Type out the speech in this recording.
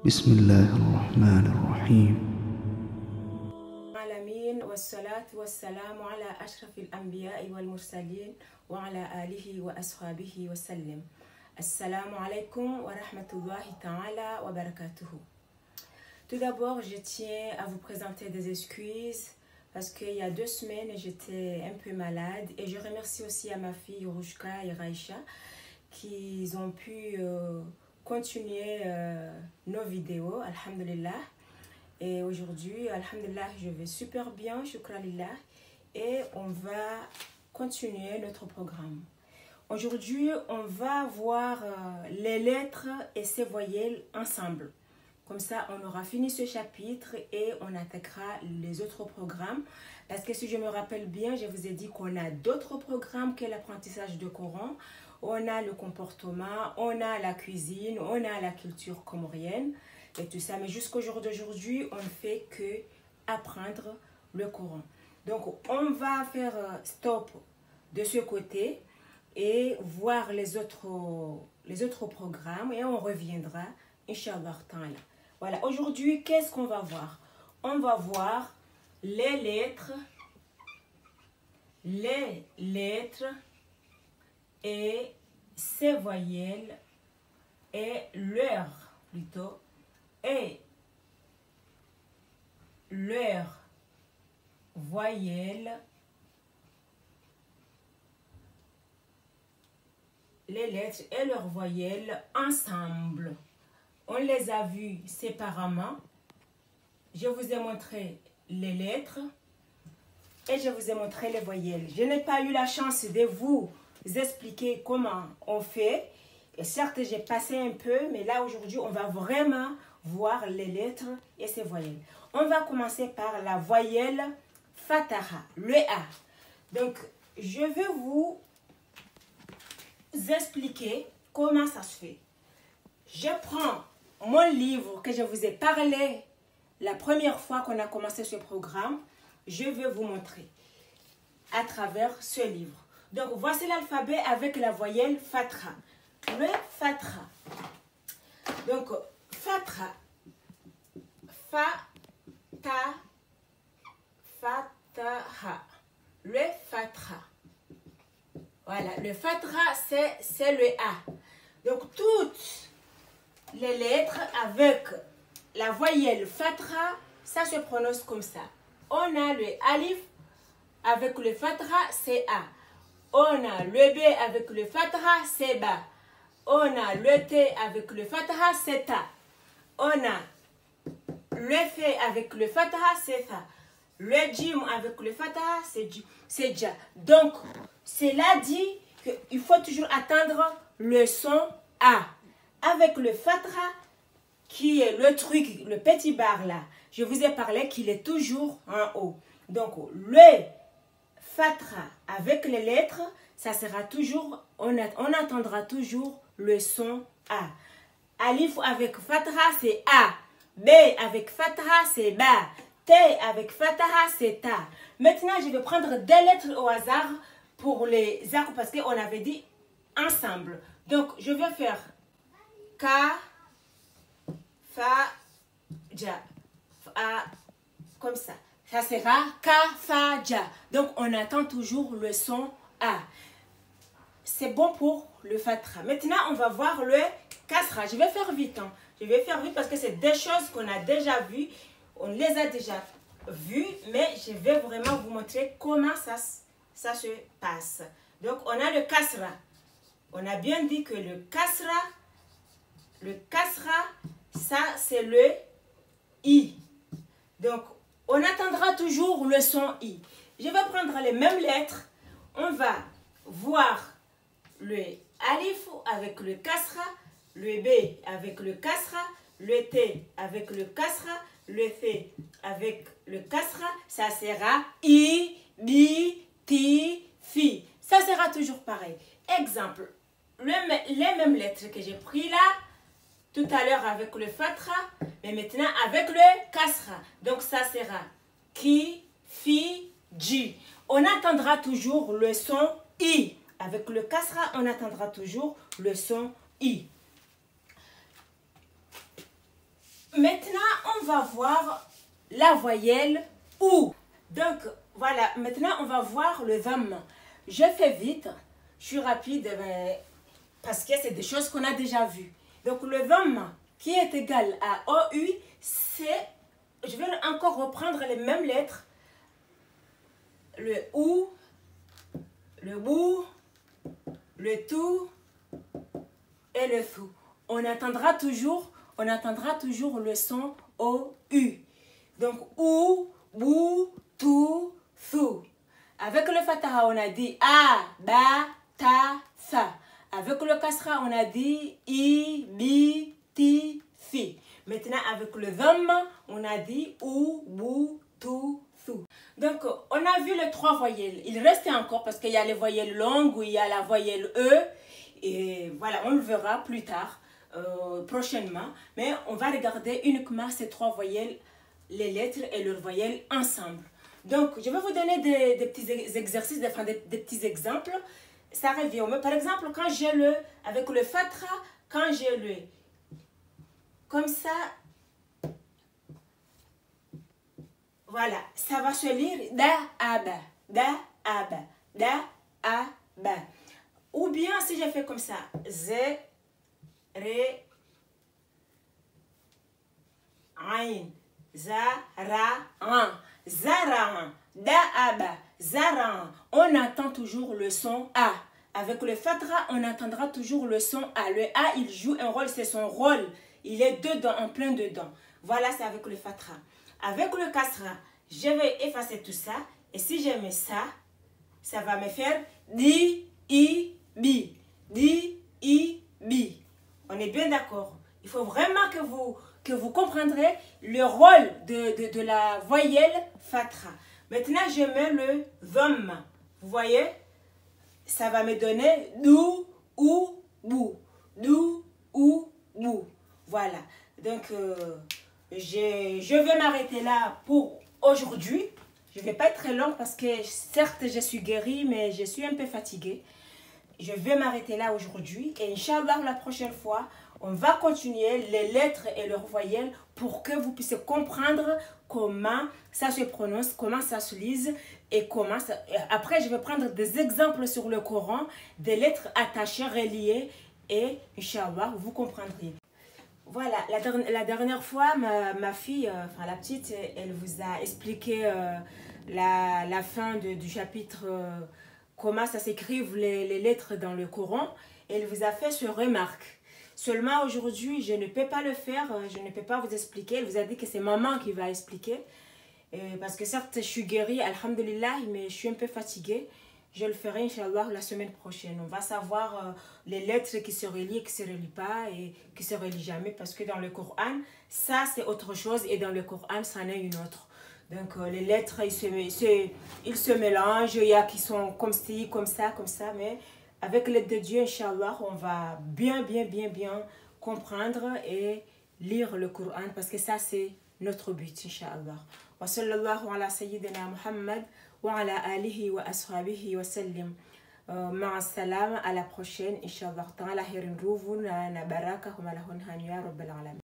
بسم الله الرحمن الرحيم. العالمين والصلاة والسلام على أشرف الأنبياء والمرسلين وعلى آله وأصحابه وسلم. Assalamu alaikum wa rahmatullahi ta'ala wa barakatuhu. Tout d'abord, je tiens à vous présenter des excuses parce qu'il y a 2 semaines, j'étais un peu malade et je remercie aussi à ma fille Rouchka et Raïcha qui ont pu continuer nos vidéos, alhamdulillah. Et aujourd'hui, alhamdulillah, je vais super bien, shukranillah, et on va continuer notre programme. Aujourd'hui, on va voir les lettres et ses voyelles ensemble. Comme ça, on aura fini ce chapitre et on attaquera les autres programmes. Parce que si je me rappelle bien, je vous ai dit qu'on a d'autres programmes que l'apprentissage de Coran. On a le comportement, on a la cuisine, on a la culture comorienne et tout ça. Mais jusqu'au jour d'aujourd'hui, on ne fait que apprendre le Coran. Donc, on va faire stop de ce côté et voir les autres programmes et on reviendra, Inch'Allah ta'ala. Voilà, aujourd'hui, qu'est-ce qu'on va voir? On va voir les lettres et ses voyelles et leurs voyelles, les lettres et leurs voyelles ensemble. On les a vues séparément. Je vous ai montré les lettres et je vous ai montré les voyelles. Je n'ai pas eu la chance de vous expliquer comment on fait. Et certes, j'ai passé un peu, mais là aujourd'hui, on va vraiment voir les lettres et ses voyelles. On va commencer par la voyelle Fataha, le A. Donc, je vais vous expliquer comment ça se fait. Je prends mon livre que je vous ai parlé la première fois qu'on a commencé ce programme. Je vais vous montrer à travers ce livre. Donc, voici l'alphabet avec la voyelle Fatra. Le Fatra. Donc, Fatra. Fataha. Le Fatra. Voilà, le Fatra, c'est le A. Donc, toutes les lettres avec la voyelle Fatra, ça se prononce comme ça. On a le Alif avec le Fatra, c'est A. On a le B avec le Fatra, c'est Ba. On a le T avec le Fatra, c'est Ta. On a le F avec le Fatra, c'est Fa. Le Jim avec le Fatra, c'est Ja. Donc, cela dit qu'il faut toujours attendre le son A. Avec le Fatra, qui est le truc, le petit bar là, je vous ai parlé qu'il est toujours en haut. Donc, le Fatra avec les lettres, ça sera toujours, on attendra toujours le son A. Alif avec Fatra, c'est A. B avec Fatra, c'est Ba. T avec Fataha, c'est Ta. Maintenant, je vais prendre des lettres au hasard pour les arcs parce qu'on avait dit ensemble. Donc, je vais faire K, Fa, Ja. Comme ça. Ça sera Ka, Fa, Ja. Donc, on attend toujours le son A. C'est bon pour le Fatra. Maintenant, on va voir le Kasra. Je vais faire vite. Hein. Je vais faire vite parce que c'est des choses qu'on a déjà vues. On les a déjà vues. Mais je vais vraiment vous montrer comment ça se passe. Donc, on a le Kasra. On a bien dit que le Kasra, ça, c'est le I. Donc, on attendra toujours le son I. Je vais prendre les mêmes lettres. On va voir le Alif avec le Kasra, le B avec le Kasra, le T avec le Kasra, le F avec le Kasra. Ça sera I, Bi, Ti, Fi. Ça sera toujours pareil. Exemple, les mêmes lettres que j'ai pris là, tout à l'heure avec le Fatra, mais maintenant avec le Kasra. Donc ça sera Ki, Fi, Ji. On attendra toujours le son I. Avec le Kasra, on attendra toujours le son I. maintenant, on va voir la voyelle OU. Donc, voilà, maintenant, on va voir le VAM. Je fais vite, je suis rapide, mais parce que c'est des choses qu'on a déjà vues. Donc, le VAM qui est égal à OU, c'est, je vais encore reprendre les mêmes lettres. Le OU, le BOU, le TOU et le THOU. On attendra toujours le son OU. Donc, OU, BOU, TOU, THOU. Avec le Fataha, on a dit A, Ba, Ta, Tha. Avec le Kasra, on a dit I, Bi, Ti, Fi. Maintenant, avec le Dhamm, on a dit OU, BOU, TOU, THOU. Donc, on a vu les 3 voyelles. Il reste encore parce qu'il y a les voyelles longues où il y a la voyelle E. Et voilà, on le verra plus tard, prochainement. Mais on va regarder uniquement ces 3 voyelles, les lettres et leurs voyelles ensemble. Donc, je vais vous donner des petits exercices, des petits exemples. Ça revient. Mais par exemple, quand j'ai le, avec le Fatra, quand j'ai le, comme ça, voilà, ça va se lire Da, Aba, Da, Aba, Da, Aba. Ou bien si je fais comme ça, Z, Ré, Ain, Za, Ra, An, Zaran, Da'aba, Zaran. On attend toujours le son A. Avec le Fatra, on attendra toujours le son A. Le A, il joue un rôle, c'est son rôle. Il est dedans, en plein dedans. Voilà, c'est avec le Fatra. Avec le Kasra, je vais effacer tout ça. Et si je mets ça, ça va me faire Di, I, Bi. Di, I, Bi. On est bien d'accord. Il faut vraiment que vous comprendrez le rôle de la voyelle Fatra. Maintenant, je mets le Dhamm. Vous voyez? Ça va me donner Dou, Ou, Bou. Dou, Ou, Bou. Voilà. Donc, je vais m'arrêter là pour aujourd'hui. Je ne vais pas être très longue parce que certes, je suis guérie, mais je suis un peu fatiguée. Je vais m'arrêter là aujourd'hui. Et Inch'Allah, la prochaine fois, on va continuer les lettres et leurs voyelles pour que vous puissiez comprendre comment ça se prononce, comment ça se lise et comment ça... Après, je vais prendre des exemples sur le Coran, des lettres attachées, reliées et Inch'Allah, vous comprendrez. Voilà, la dernière fois, ma fille, enfin la petite, elle vous a expliqué la fin du chapitre, comment ça s'écrivent les lettres dans le Coran. Elle vous a fait ce remarque. Seulement aujourd'hui, je ne peux pas le faire, je ne peux pas vous expliquer. Elle vous a dit que c'est maman qui va expliquer. Parce que certes, je suis guérie, alhamdulillah, mais je suis un peu fatiguée. Je le ferai, Inch'Allah, la semaine prochaine. On va savoir les lettres qui se relient et qui ne se relient pas et qui ne se relient jamais. Parce que dans le Coran, ça c'est autre chose et dans le Coran, ça en est une autre. Donc les lettres, ils se mélangent. Il y a qui sont comme ci, comme ça, mais avec l'aide de Dieu, Inch'Allah, on va bien comprendre et lire le Coran. Parce que ça, c'est notre but, Inch'Allah. Wa sallallahu ala sayyidina Muhammad. وعلى آله وأصحابه وسلم مع السلامة. À la prochaine إن شاء الله تعالى. هيرن روفون نبارك وملهن يا رب العالمين.